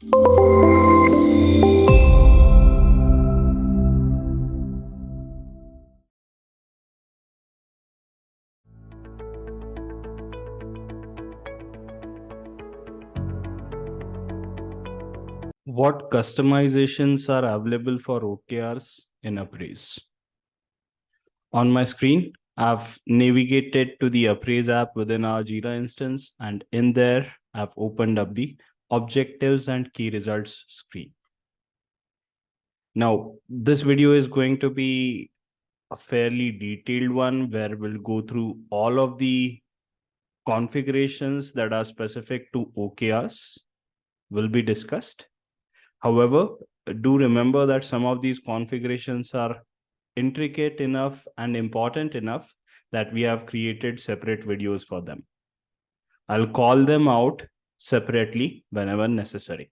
What customizations are available for OKRs in UpRaise? On my screen, I've navigated to the UpRaise app within our Jira instance, and in there, I've opened up the objectives and key results screen. Now, this video is going to be a fairly detailed one where we'll go through all of the configurations that are specific to OKRs will be discussed. However, do remember that some of these configurations are intricate enough and important enough that we have created separate videos for them. I'll call them out separately whenever necessary.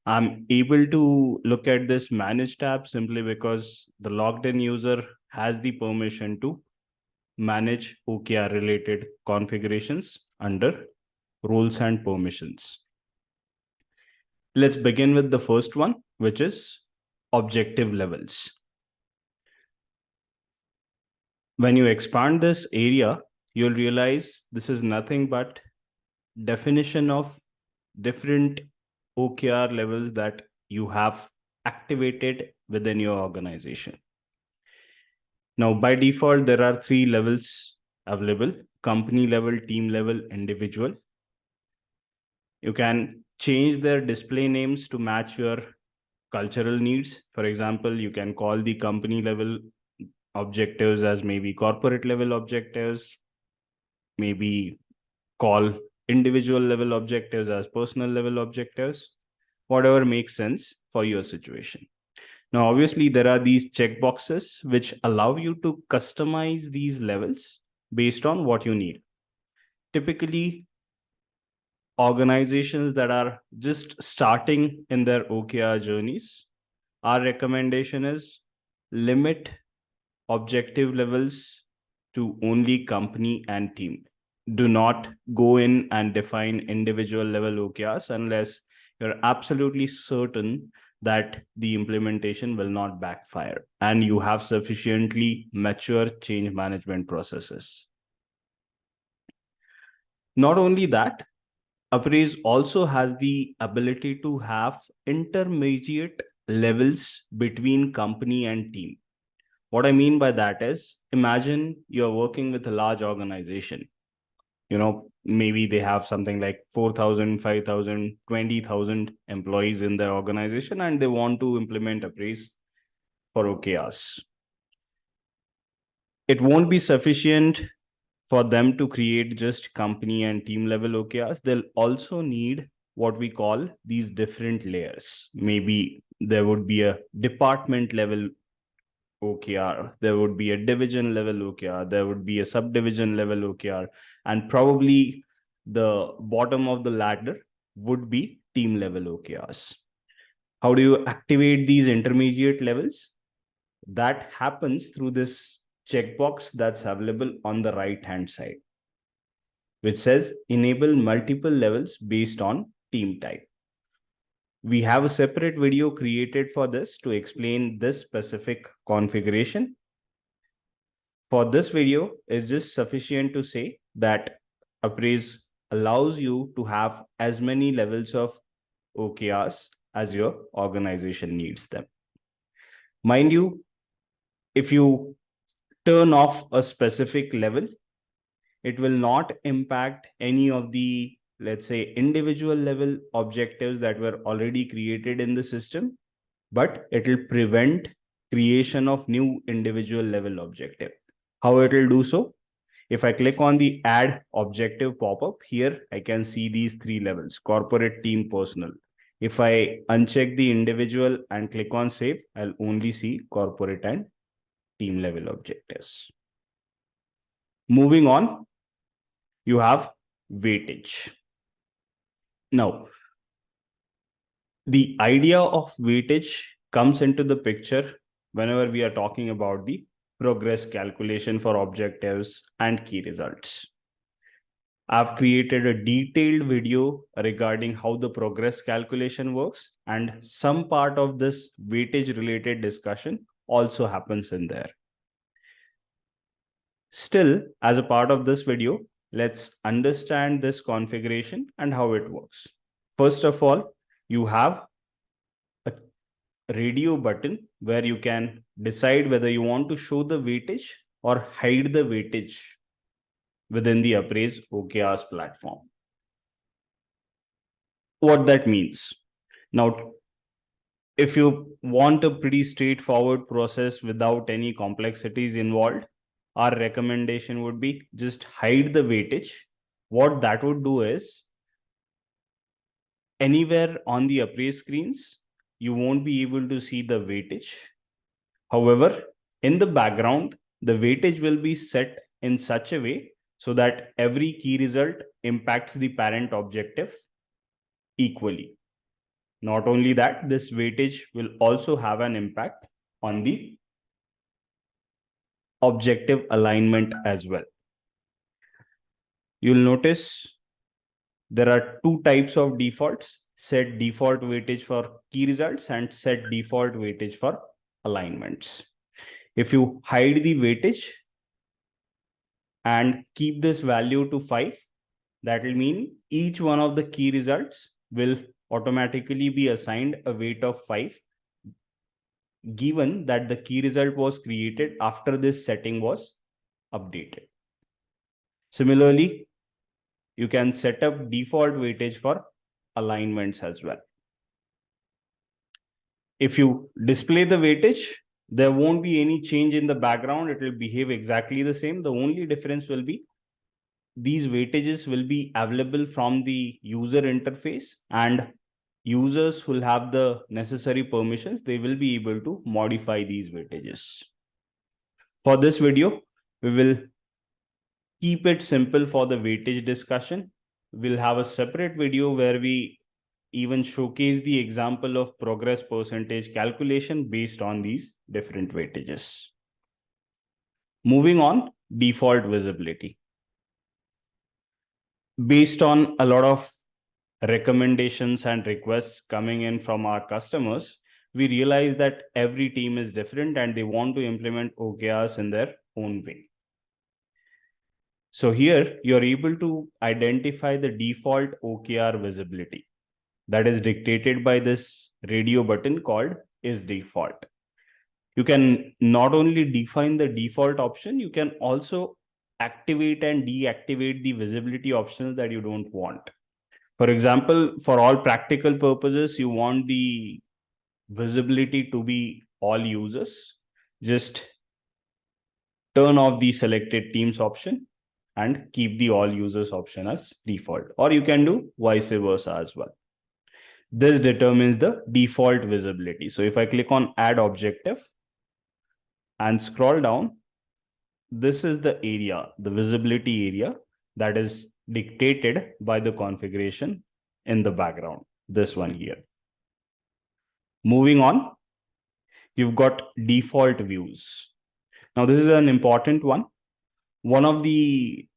I'm able to look at this manage tab simply because the logged in user has the permission to manage OKR related configurations under roles and permissions. Let's begin with the first one, which is objective levels. When you expand this area, you'll realize this is nothing but definition of different OKR levels that you have activated within your organization. Now, by default, there are 3 levels available: company level, team level, individual. You can change their display names to match your cultural needs. For example, you can call the company level objectives as maybe corporate level objectives, maybe call individual level objectives as personal level objectives, whatever makes sense for your situation. Now, obviously, there are these checkboxes which allow you to customize these levels based on what you need. Typically, organizations that are just starting in their OKR journeys, our recommendation is limit objective levels to only company and team. Do not go in and define individual level OKRs unless you're absolutely certain that the implementation will not backfire and you have sufficiently mature change management processes. Not only that, UpRaise also has the ability to have intermediate levels between company and team. What I mean by that is, imagine you're working with a large organization. Maybe they have something like 4,000, 5,000, 20,000 employees in their organization, and they want to implement UpRaise for OKRs. It won't be sufficient for them to create just company and team level OKRs. They'll also need what we call these different layers. Maybe there would be a department level OKR, there would be a division level OKR, there would be a subdivision level OKR, and probably the bottom of the ladder would be team level OKRs. How do you activate these intermediate levels? That happens through this checkbox that's available on the right hand side, which says enable multiple levels based on team type. We have a separate video created for this to explain this specific configuration. For this video, it's just sufficient to say that UpRaise allows you to have as many levels of OKRs as your organization needs them. Mind you, if you turn off a specific level, it will not impact any of the, let's say, individual level objectives that were already created in the system, but it will prevent creation of new individual level objective. How it will do so? If I click on the add objective pop-up here, I can see these 3 levels: corporate, team, personal. If I uncheck the individual and click on save, I'll only see corporate and team level objectives. Moving on, you have weightage. Now, the idea of weightage comes into the picture whenever we are talking about the progress calculation for objectives and key results. I've created a detailed video regarding how the progress calculation works, and some part of this weightage related discussion also happens in there. Still, as a part of this video, let's understand this configuration and how it works. First of all, you have a radio button where you can decide whether you want to show the weightage or hide the weightage within the UpRaise OKRs platform. What that means. Now, if you want a pretty straightforward process without any complexities involved, our recommendation would be just hide the weightage. What that would do is, anywhere on the UpRaise screens, you won't be able to see the weightage. However, in the background, the weightage will be set in such a way so that every key result impacts the parent objective equally. Not only that, this weightage will also have an impact on the objective alignment as well. You'll notice there are two types of defaults: set default weightage for key results and set default weightage for alignments. If you hide the weightage and keep this value to 5, that will mean each one of the key results will automatically be assigned a weight of 5, given that the key result was created after this setting was updated. Similarly, you can set up default weightage for alignments as well. If you display the weightage, there won't be any change in the background. It will behave exactly the same. The only difference will be these weightages will be available from the user interface, and users who will have the necessary permissions, they will be able to modify these weightages. For this video, we will keep it simple for the weightage discussion. We'll have a separate video where we even showcase the example of progress percentage calculation based on these different weightages. Moving on, default visibility. Based on a lot of recommendations and requests coming in from our customers, we realize that every team is different and they want to implement OKRs in their own way. So here you're able to identify the default OKR visibility that is dictated by this radio button called is default. You can not only define the default option, you can also activate and deactivate the visibility options that you don't want. For example, for all practical purposes, you want the visibility to be all users. Just turn off the selected teams option and keep the all users option as default, or you can do vice versa as well. This determines the default visibility. So if I click on add objective and scroll down, this is the area, the visibility area that is dictated by the configuration in the background, this one here. Moving on, you've got default views. Now, this is an important one. One of the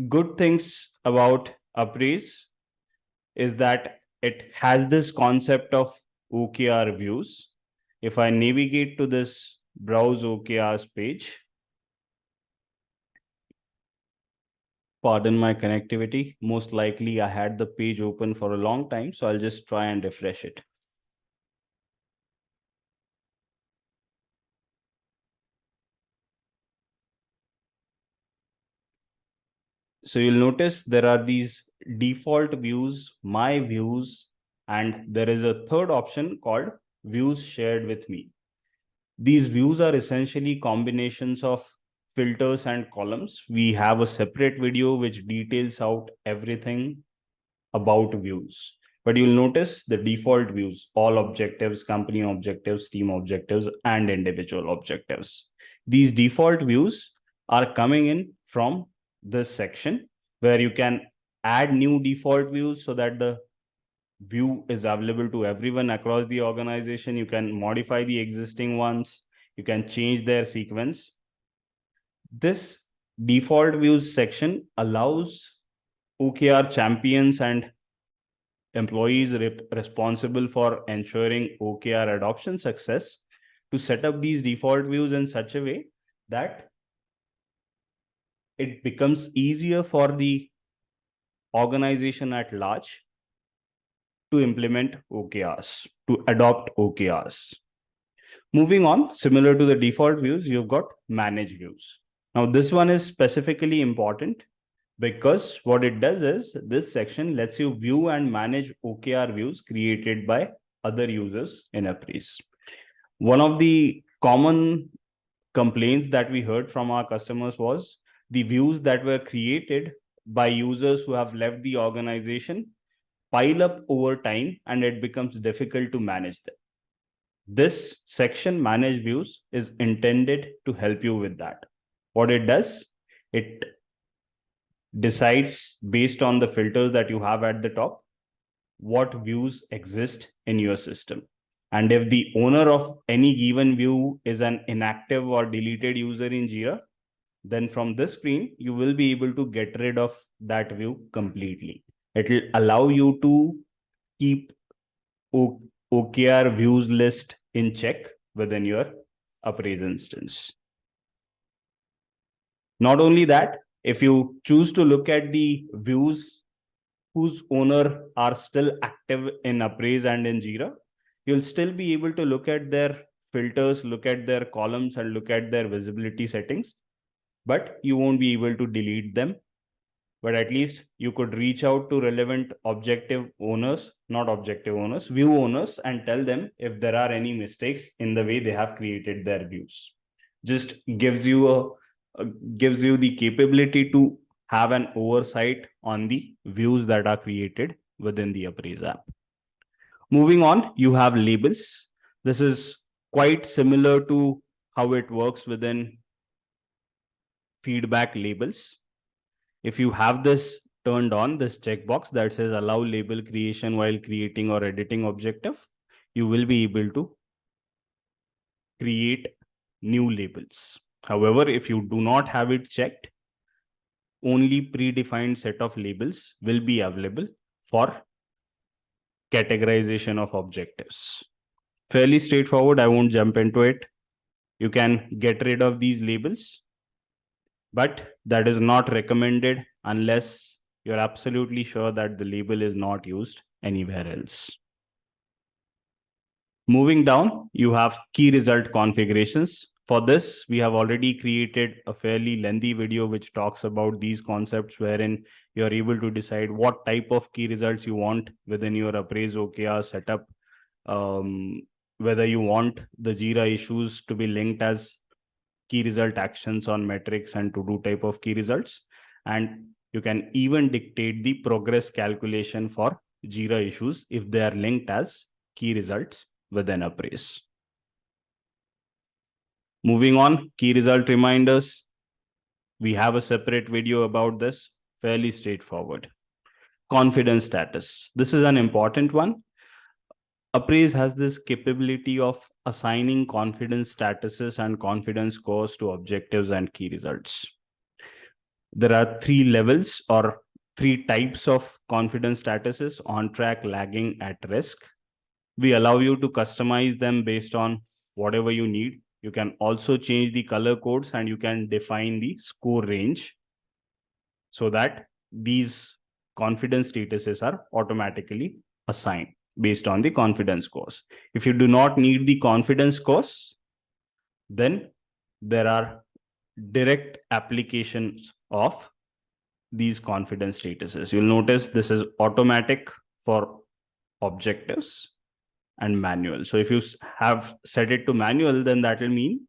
good things about UpRaise is that it has this concept of OKR views. If I navigate to this browse OKRs page, pardon my connectivity, most likely I had the page open for a long time, so I'll just try and refresh it. So you'll notice there are these default views, my views, and there is a third option called views shared with me. These views are essentially combinations of filters and columns. We have a separate video which details out everything about views. But you'll notice the default views, all objectives, company objectives, team objectives, and individual objectives. These default views are coming in from this section where you can add new default views so that the view is available to everyone across the organization. You can modify the existing ones. You can change their sequence. This default views section allows OKR champions and employees responsible for ensuring OKR adoption success to set up these default views in such a way that it becomes easier for the organization at large to implement OKRs, to adopt OKRs. Moving on, similar to the default views, you've got manage views. Now, this one is specifically important because what it does is this section lets you view and manage OKR views created by other users in UpRaise. One of the common complaints that we heard from our customers was the views that were created by users who have left the organization pile up over time and it becomes difficult to manage them. This section, manage views, is intended to help you with that. What it does, it decides based on the filters that you have at the top, what views exist in your system. And if the owner of any given view is an inactive or deleted user in Jira, then from this screen, you will be able to get rid of that view completely. It will allow you to keep OKR views list in check within your UpRaise instance. Not only that, if you choose to look at the views whose owner are still active in UpRaise and in Jira, you'll still be able to look at their filters, look at their columns, and look at their visibility settings, but you won't be able to delete them. But at least you could reach out to relevant objective owners, not objective owners, view owners, and tell them if there are any mistakes in the way they have created their views. Just gives you the capability to have an oversight on the views that are created within the UpRaise app. Moving on, you have labels. This is quite similar to how it works within feedback labels. If you have this turned on, this checkbox that says allow label creation while creating or editing objective, you will be able to create new labels. However, if you do not have it checked, only predefined set of labels will be available for categorization of objectives. Fairly straightforward. I won't jump into it. You can get rid of these labels, but that is not recommended unless you're absolutely sure that the label is not used anywhere else. Moving down, you have key result configurations. For this, we have already created a fairly lengthy video which talks about these concepts, wherein you're able to decide what type of key results you want within your UpRaise OKR setup, whether you want the Jira issues to be linked as key result actions on metrics and to-do type of key results. And you can even dictate the progress calculation for Jira issues if they are linked as key results within UpRaise. Moving on, key result reminders. We have a separate video about this, fairly straightforward. Confidence status. This is an important one. UpRaise has this capability of assigning confidence statuses and confidence scores to objectives and key results. There are 3 levels or 3 types of confidence statuses: on track, lagging, at risk. We allow you to customize them based on whatever you need. You can also change the color codes and you can define the score range so that these confidence statuses are automatically assigned based on the confidence scores. If you do not need the confidence scores, then there are direct applications of these confidence statuses. You'll notice this is automatic for objectives and manual. So if you have set it to manual, then that will mean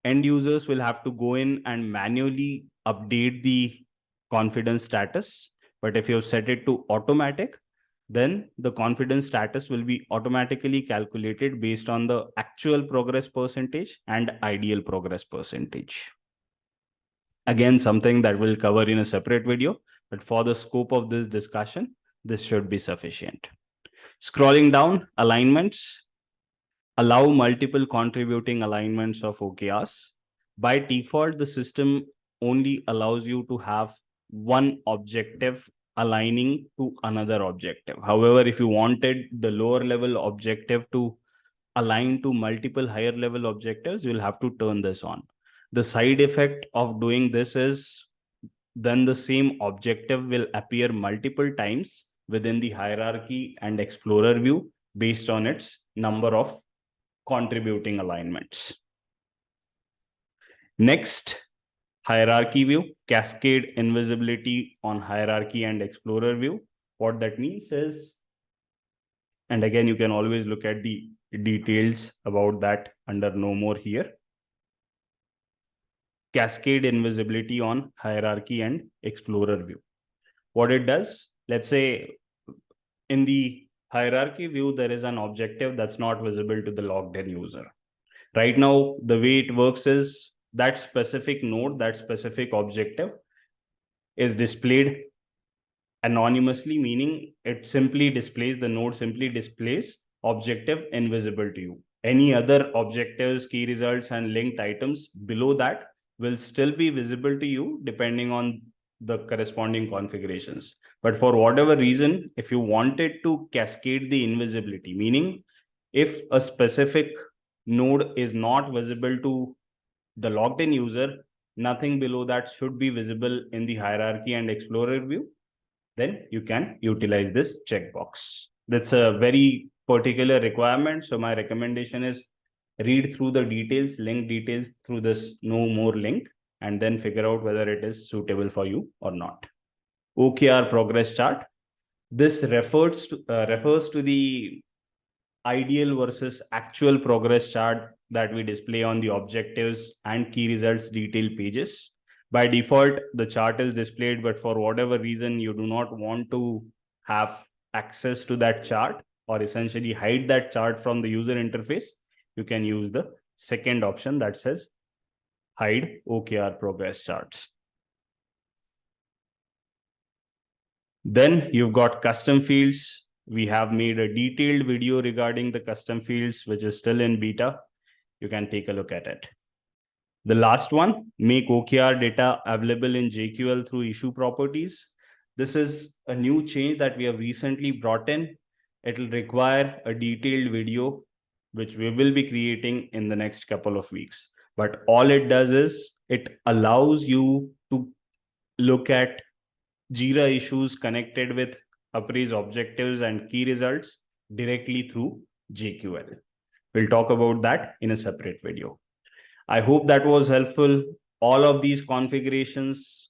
end users will have to go in and manually update the confidence status. But if you set it to automatic, then the confidence status will be automatically calculated based on the actual progress percentage and ideal progress percentage. Again, something that we'll cover in a separate video, but for the scope of this discussion, this should be sufficient. Scrolling down, alignments. Allow multiple contributing alignments of OKRs. By default, the system only allows you to have one objective aligning to another objective. However, if you wanted the lower level objective to align to multiple higher level objectives, you'll have to turn this on. The side effect of doing this is then the same objective will appear multiple times within the hierarchy and explorer view based on its number of contributing alignments. Next, hierarchy view, cascade invisibility on hierarchy and explorer view. What that means is, and again, you can always look at the details about that under no more here. Cascade invisibility on hierarchy and explorer view. What it does, let's say in the hierarchy view, there is an objective that's not visible to the logged in user. Right now, the way it works is that specific node, that specific objective is displayed anonymously, meaning it simply displays, the node simply displays objective invisible to you. Any other objectives, key results, and linked items below that will still be visible to you depending on the corresponding configurations. But for whatever reason, if you wanted to cascade the invisibility, meaning if a specific node is not visible to the logged in user, nothing below that should be visible in the hierarchy and explorer view, then you can utilize this checkbox. That's a very particular requirement. So my recommendation is read through the details, link details through this no more link, and then figure out whether it is suitable for you or not. OKR progress chart. This refers to the ideal versus actual progress chart that we display on the objectives and key results detail pages. By default, the chart is displayed, but for whatever reason, you do not want to have access to that chart or essentially hide that chart from the user interface, you can use the second option that says hide OKR progress charts. Then you've got custom fields. We have made a detailed video regarding the custom fields, which is still in beta. You can take a look at it. The last one, make OKR data available in JQL through issue properties. This is a new change that we have recently brought in. It will require a detailed video, which we will be creating in the next couple of weeks. But all it does is it allows you to look at Jira issues connected with UpRaise objectives and key results directly through JQL. We'll talk about that in a separate video. I hope that was helpful. All of these configurations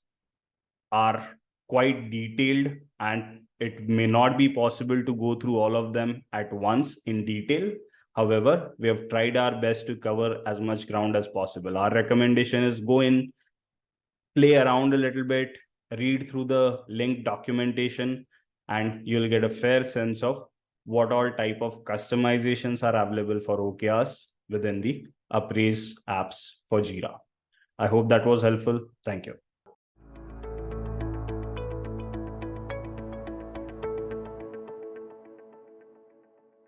are quite detailed and it may not be possible to go through all of them at once in detail. However, we have tried our best to cover as much ground as possible. Our recommendation is go in, play around a little bit, read through the linked documentation, and you'll get a fair sense of what all type of customizations are available for OKRs within the UpRaise apps for Jira. I hope that was helpful. Thank you.